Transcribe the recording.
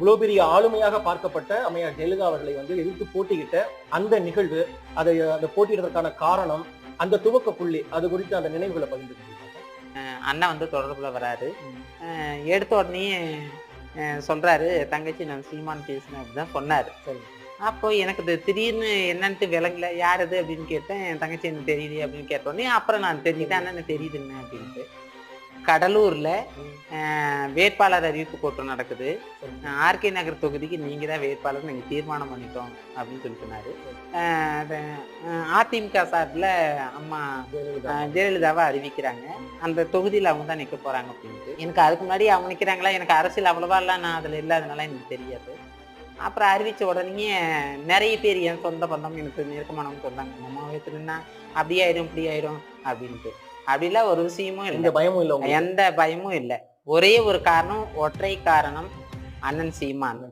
இவ்வளவு பெரிய ஆளுமையாக பார்க்கப்பட்ட அம்மையார் ஜெயலலிதா அவர்களை வந்து எதிர்த்து போட்டியிட்ட அந்த நிகழ்வு, அந்த போட்டியிடுறதுக்கான காரணம், அந்த துவக்க புள்ளி, அது குறித்து அந்த நினைவுகளை பகிர்ந்து. அண்ணா வந்து தொடர்புல வராரு. எடுத்த உடனே சொல்றாரு, தங்கச்சி நான் சீமான் பேசுனேன் அப்படிதான் சொன்னாரு. அப்போ எனக்கு இது திடீர்னு என்னன்ட்டு விளங்கல, யார் அது அப்படின்னு கேட்டேன். என் தங்கச்சி எனக்கு தெரியலையே அப்படின்னு கேட்டோடனே அப்புறம் நான் தெரிஞ்சுக்கிட்டேன், அண்ணன் எனக்கு தெரியுதுங்க அப்படின்ட்டு. கடலூர்ல வேட்பாளர் அறிவிப்பு கூட்டம் நடக்குது. ஆர்கே நகர் தொகுதிக்கு நீங்க தான் வேட்பாளர் நீங்க தீர்மானம் பண்ணிட்டோம் அப்படின்னு சொல்லி சொன்னாரு. அதிமுக சார்பில் அம்மா ஜெயலலிதாவை அறிவிக்கிறாங்க, அந்த தொகுதியில் அவங்க தான் நிற்க போறாங்க அப்படின்ட்டு. எனக்கு அதுக்கு முன்னாடி அவங்க நிற்கிறாங்களா, எனக்கு அரசியல் அவ்வளவா இல்லை, நான் அதில் இல்லாதனால எனக்கு தெரியாது. அப்புறம் அறிவிச்ச உடனே நிறைய பேர் என் சொந்த பந்தம் எனக்கு நெருக்கமானவங்க சொன்னாங்க, அம்மா வயசுலன்னா அப்படி ஆயிடும் இப்படி ஆயிடும் அப்படின்ட்டு. அப்படிலாம் ஒரு விஷயமும் இல்லை, பயமும் இல்லை, எந்த பயமும் இல்லை. ஒரே ஒரு காரணம், ஒற்றை காரணம், அண்ணன் சீமான்.